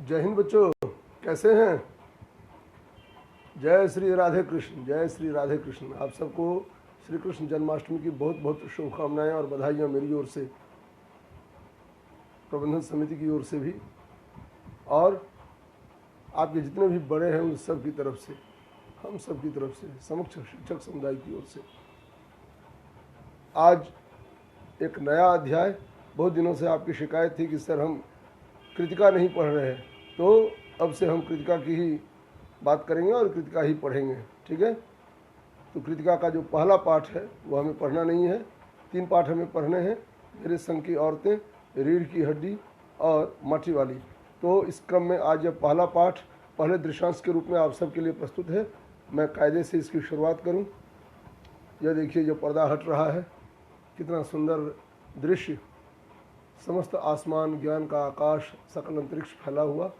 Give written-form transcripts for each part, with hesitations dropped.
जय हिंद बच्चों, कैसे हैं? जय श्री राधे कृष्ण, जय श्री राधे कृष्ण। आप सबको श्री कृष्ण जन्माष्टमी की बहुत बहुत शुभकामनाएं और बधाइयाँ मेरी ओर से, प्रबंधन समिति की ओर से भी, और आपके जितने भी बड़े हैं उन सब की तरफ से, हम सब की तरफ से, समक्ष शिक्षक समुदाय की ओर से। आज एक नया अध्याय। बहुत दिनों से आपकी शिकायत थी कि सर हम कृतिका नहीं पढ़ रहे हैं, तो अब से हम कृतिका की ही बात करेंगे और कृतिका ही पढ़ेंगे, ठीक है? तो कृतिका का जो पहला पाठ है वो हमें पढ़ना नहीं है, 3 पाठ हमें पढ़ने हैं। मेरे संग की औरतें, रीढ़ की हड्डी और माटी वाली। तो इस क्रम में आज यह पहला पाठ पहले दृश्यांश के रूप में आप सबके लिए प्रस्तुत है। मैं कायदे से इसकी शुरुआत करूं। यह देखिए, जो पर्दा हट रहा है, कितना सुंदर दृश्य। समस्त आसमान, ज्ञान का आकाश, सकल अंतरिक्ष फैला हुआ,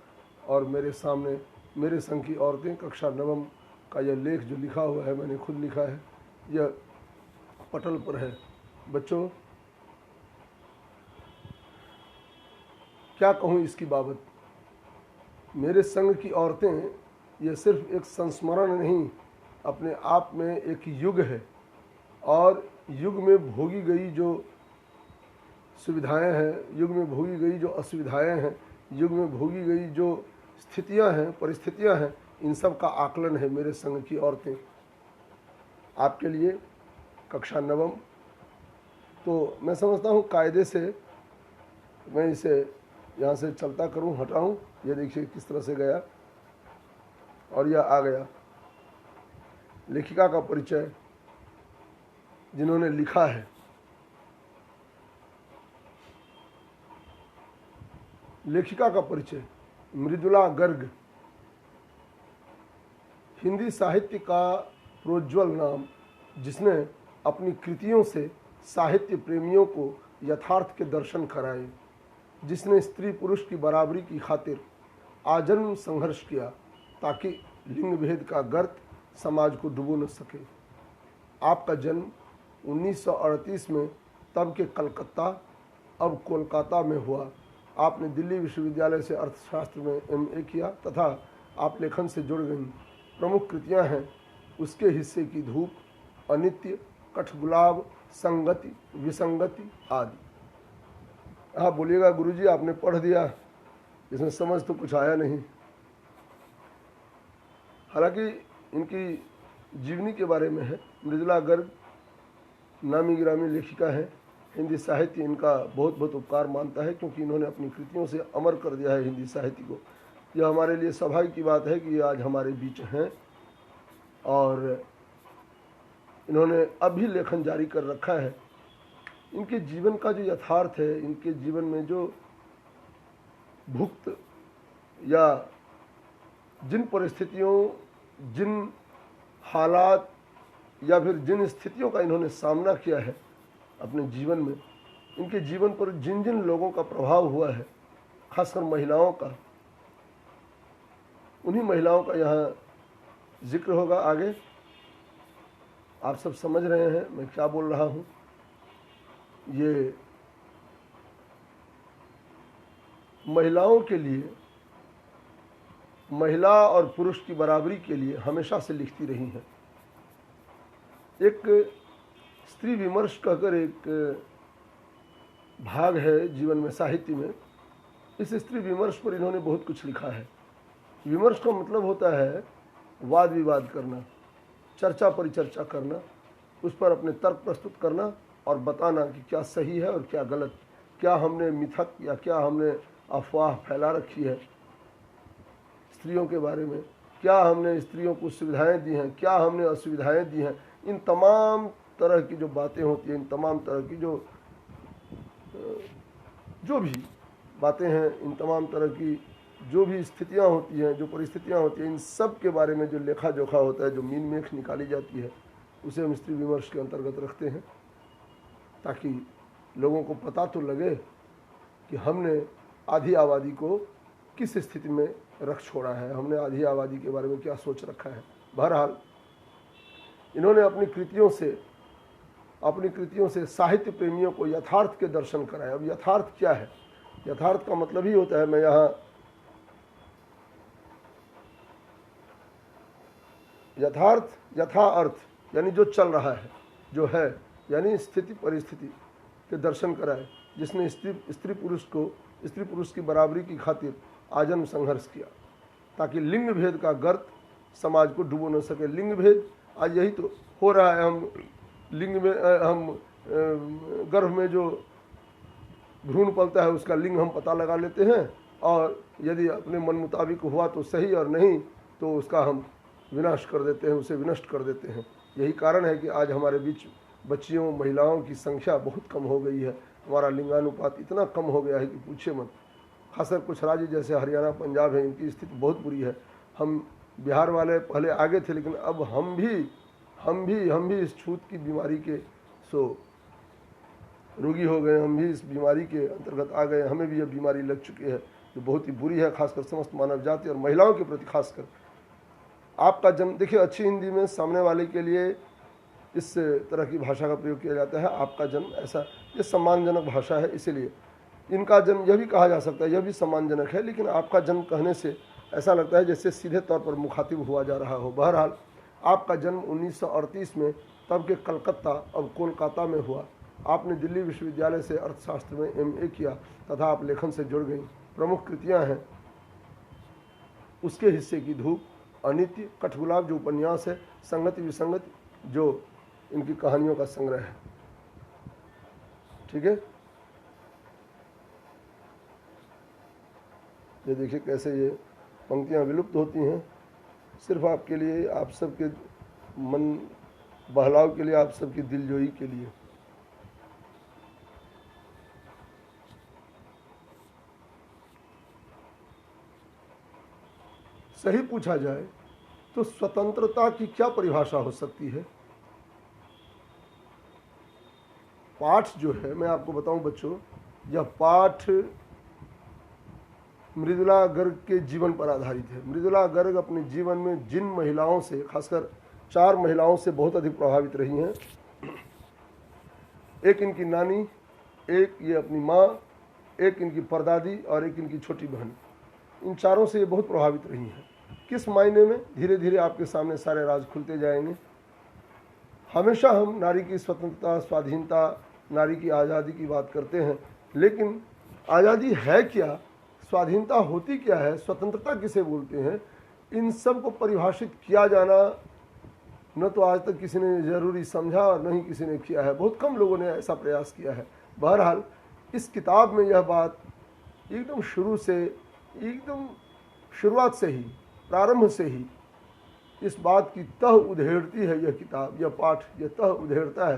और मेरे सामने मेरे संग की औरतें, कक्षा 9 का यह लेख जो लिखा हुआ है, मैंने खुद लिखा है, यह पटल पर है। बच्चों, क्या कहूँ इसकी बाबत। मेरे संग की औरतें यह सिर्फ एक संस्मरण नहीं, अपने आप में एक युग है, और युग में भोगी गई जो सुविधाएं हैं, युग में भोगी गई जो असुविधाएं हैं, युग में भोगी गई जो स्थितियां हैं, परिस्थितियां हैं, इन सब का आकलन है मेरे संग की औरतें। आपके लिए कक्षा 9। तो मैं समझता हूँ कायदे से मैं इसे यहाँ से चलता करूँ, हटाऊँ। ये देखिए किस तरह से गया, और यह आ गया। लेखिका का परिचय जिन्होंने लिखा है, लेखिका का परिचय मृदुला गर्ग, हिंदी साहित्य का प्रोज्वल नाम, जिसने अपनी कृतियों से साहित्य प्रेमियों को यथार्थ के दर्शन कराए, जिसने स्त्री पुरुष की बराबरी की खातिर आजन्म संघर्ष किया ताकि लिंग भेद का गर्त समाज को डुबो न सके। आपका जन्म 1938 में तब के कलकत्ता, अब कोलकाता में हुआ। आपने दिल्ली विश्वविद्यालय से अर्थशास्त्र में MA किया तथा आप लेखन से जुड़ गईं। प्रमुख कृतियां हैं उसके हिस्से की धूप, अनित्य, कठगुलाब, संगति, विसंगति आदि। हाँ, बोलिएगा गुरुजी आपने पढ़ दिया, इसमें समझ तो कुछ आया नहीं। हालांकि इनकी जीवनी के बारे में है। मृदुला गर्ग नामी गिरामी लेखिका है। हिंदी साहित्य इनका बहुत बहुत उपकार मानता है, क्योंकि इन्होंने अपनी कृतियों से अमर कर दिया है हिंदी साहित्य को। यह हमारे लिए सौभाग्य की बात है कि ये आज हमारे बीच हैं, और इन्होंने अभी लेखन जारी कर रखा है। इनके जीवन का जो यथार्थ है, इनके जीवन में जो भुक्त या जिन परिस्थितियों, जिन हालात या फिर जिन स्थितियों का इन्होंने सामना किया है अपने जीवन में, इनके जीवन पर जिन जिन लोगों का प्रभाव हुआ है, खासकर महिलाओं का, उन्हीं महिलाओं का यहाँ जिक्र होगा आगे। आप सब समझ रहे हैं मैं क्या बोल रहा हूँ। ये महिलाओं के लिए, महिला और पुरुष की बराबरी के लिए हमेशा से लिखती रही हैं। एक स्त्री विमर्श कहकर एक भाग है जीवन में, साहित्य में। इस स्त्री विमर्श पर इन्होंने बहुत कुछ लिखा है। विमर्श का मतलब होता है वाद विवाद करना, चर्चा परिचर्चा करना, उस पर अपने तर्क प्रस्तुत करना और बताना कि क्या सही है और क्या गलत, क्या हमने मिथक या क्या हमने अफवाह फैला रखी है स्त्रियों के बारे में, क्या हमने स्त्रियों को सुविधाएं दी हैं, क्या हमने असुविधाएं दी हैं। इन तमाम तरह की जो बातें होती हैं, इन तमाम तरह की जो भी बातें हैं, इन तमाम तरह की जो भी स्थितियां होती हैं, जो परिस्थितियां होती हैं, इन सब के बारे में जो लेखा जोखा होता है, जो मीन मेख निकाली जाती है, उसे हम स्त्री विमर्श के अंतर्गत रखते हैं, ताकि लोगों को पता तो लगे कि हमने आधी आबादी को किस स्थिति में रख छोड़ा है, हमने आधी आबादी के बारे में क्या सोच रखा है। बहरहाल इन्होंने अपनी कृतियों से साहित्य प्रेमियों को यथार्थ के दर्शन कराए। अब यथार्थ क्या है? यथार्थ का मतलब ही होता है, मैं यहाँ यथार्थ यथा अर्थ यानी जो चल रहा है, जो है, यानी स्थिति परिस्थिति के दर्शन कराए, जिसने स्त्री पुरुष की बराबरी की खातिर आजन्म संघर्ष किया, ताकि लिंग भेद का गर्त समाज को डुबो न सके। लिंग भेद आज यही तो हो रहा है। हम लिंग में हम गर्भ में जो भ्रूण पलता है उसका लिंग हम पता लगा लेते हैं, और यदि अपने मन मुताबिक हुआ तो सही, और नहीं तो उसका हम विनाश कर देते हैं, उसे विनष्ट कर देते हैं। यही कारण है कि आज हमारे बीच बच्चियों महिलाओं की संख्या बहुत कम हो गई है। हमारा लिंगानुपात इतना कम हो गया है कि पूछे मत। खासकर कुछ राज्य जैसे हरियाणा पंजाब है, इनकी स्थिति बहुत बुरी है। हम बिहार वाले पहले आगे थे, लेकिन अब हम भी इस छूत की बीमारी के रोगी हो गए। हम भी इस बीमारी के अंतर्गत आ गए, हमें भी यह बीमारी लग चुकी है जो बहुत ही बुरी है, खासकर समस्त मानव जाति और महिलाओं के प्रति खासकर। आपका जन्म, देखिए अच्छी हिंदी में सामने वाले के लिए इस तरह की भाषा का प्रयोग किया जाता है, आपका जन्म, ऐसा ये सम्मानजनक भाषा है, इसीलिए इनका जन्म यह भी कहा जा सकता है, यह भी सम्मानजनक है। लेकिन आपका जन्म कहने से ऐसा लगता है जैसे सीधे तौर पर मुखातिब हुआ जा रहा हो। बहरहाल आपका जन्म 1938 में तब के कलकत्ता अब कोलकाता में हुआ। आपने दिल्ली विश्वविद्यालय से अर्थशास्त्र में MA किया तथा आप लेखन से जुड़ गई। प्रमुख कृतियां हैं उसके हिस्से की धूप, अनित्य, कठगुलाब जो उपन्यास है, संगति विसंगति जो इनकी कहानियों का संग्रह है। ठीक है, ये देखिए कैसे ये पंक्तियां विलुप्त होती हैं, सिर्फ आपके लिए, आप सबके मन बहलाव के लिए, आप सबकी दिलजोई के लिए। सही पूछा जाए तो स्वतंत्रता की क्या परिभाषा हो सकती है? पाठ जो है, मैं आपको बताऊं बच्चों, यह पाठ मृदुला गर्ग के जीवन पर आधारित है। मृदुला गर्ग अपने जीवन में जिन महिलाओं से, खासकर 4 महिलाओं से बहुत अधिक प्रभावित रही हैं, एक इनकी नानी, एक ये अपनी माँ, एक इनकी परदादी और एक इनकी छोटी बहन, इन चारों से ये बहुत प्रभावित रही हैं। किस मायने में? धीरे धीरे आपके सामने सारे राज खुलते जाएंगे। हमेशा हम नारी की स्वतंत्रता, स्वाधीनता, नारी की आज़ादी की बात करते हैं, लेकिन आज़ादी है क्या, स्वाधीनता होती क्या है, स्वतंत्रता किसे बोलते हैं, इन सब को परिभाषित किया जाना न तो आज तक किसी ने ज़रूरी समझा और न ही किसी ने किया है। बहुत कम लोगों ने ऐसा प्रयास किया है। बहरहाल इस किताब में यह बात एकदम शुरुआत से ही, प्रारंभ से ही इस बात की तह उधेड़ती है। यह किताब, यह पाठ, यह तह उधेड़ता है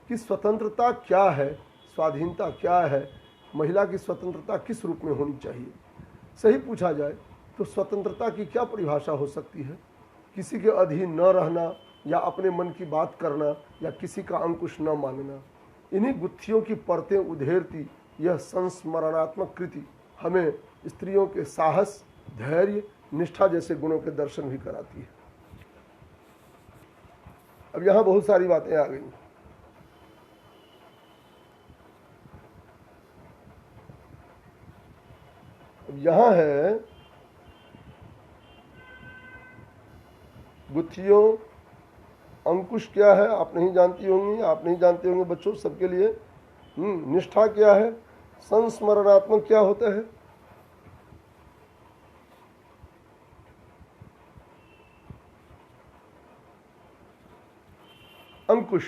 कि स्वतंत्रता क्या है, स्वाधीनता क्या है, महिला की स्वतंत्रता किस रूप में होनी चाहिए। सही पूछा जाए तो स्वतंत्रता की क्या परिभाषा हो सकती है? किसी के अधीन न रहना, या अपने मन की बात करना, या किसी का अंकुश न मानना। इन्हीं गुत्थियों की परतें उधेड़ती यह संस्मरणात्मक कृति हमें स्त्रियों के साहस, धैर्य, निष्ठा जैसे गुणों के दर्शन भी कराती है। अब यहाँ बहुत सारी बातें आ गई। अब यहाँ है गुत्थियों, अंकुश क्या है आप नहीं जानती होंगी, आप नहीं जानते होंगे बच्चों, सबके लिए। निष्ठा क्या है, संस्मरणात्मक क्या होता है, अंकुश।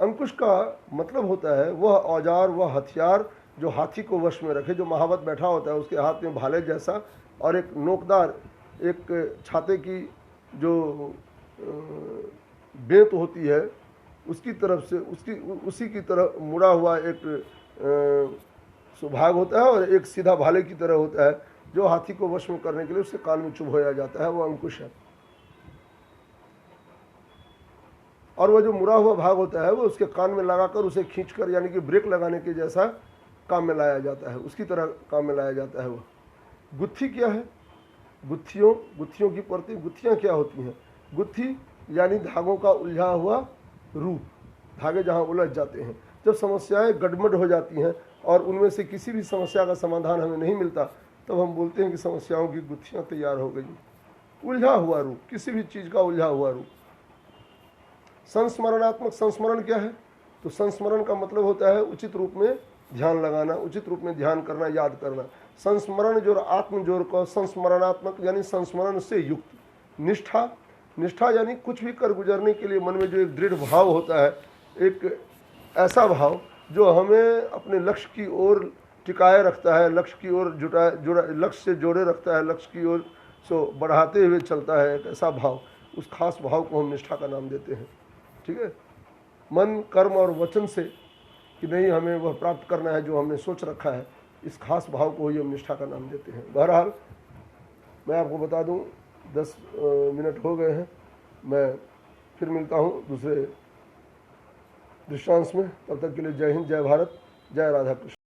अंकुश का मतलब होता है वह औजार, वह हथियार जो हाथी को वश में रखे। जो महावत बैठा होता है उसके हाथ में भाले जैसा और एक नोकदार, एक छाते की जो बेंत होती है उसकी तरफ से उसी की तरह मुड़ा हुआ एक सुभाग होता है, और एक सीधा भाले की तरह होता है जो हाथी को वश में करने के लिए उसके कान में चुभोया जाता है, वो अंकुश है। और वह जो मुड़ा हुआ भाग होता है वो उसके कान में लगाकर उसे खींचकर, यानी कि ब्रेक लगाने के जैसा काम में लाया जाता है, उसकी तरह काम में लाया जाता है। वह गुत्थी क्या है, गुत्थियों की परतें। गुत्थियाँ क्या होती हैं? गुत्थी यानी धागों का उलझा हुआ रूप, धागे जहाँ उलझ जाते हैं। जब समस्याएं गड़बड़ हो जाती हैं और उनमें से किसी भी समस्या का समाधान हमें नहीं मिलता, तब हम बोलते हैं कि समस्याओं की गुत्थियाँ तैयार हो गई। उलझा हुआ रूप, किसी भी चीज़ का उलझा हुआ रूप। संस्मरणात्मक, संस्मरण क्या है? तो संस्मरण का मतलब होता है उचित रूप में ध्यान लगाना, उचित रूप में ध्यान करना, याद करना। संस्मरण जोर, आत्मजोर को संस्मरणात्मक यानी संस्मरण से युक्त। निष्ठा, निष्ठा यानी कुछ भी कर गुजरने के लिए मन में जो एक दृढ़ भाव होता है, एक ऐसा भाव जो हमें अपने लक्ष्य की ओर टिकाए रखता है, लक्ष्य की ओर लक्ष्य से जोड़े रखता है, लक्ष्य की ओर सो बढ़ाते हुए चलता है, एक ऐसा भाव, उस खास भाव को हम निष्ठा का नाम देते हैं। ठीक है, मन, कर्म और वचन से कि नहीं हमें वह प्राप्त करना है जो हमने सोच रखा है, इस खास भाव को ही हम निष्ठा का नाम देते हैं। बहरहाल मैं आपको बता दूं 10 मिनट हो गए हैं, मैं फिर मिलता हूं दूसरे दृश्यांश में। तब तक के लिए जय हिंद, जय भारत, जय राधा कृष्ण।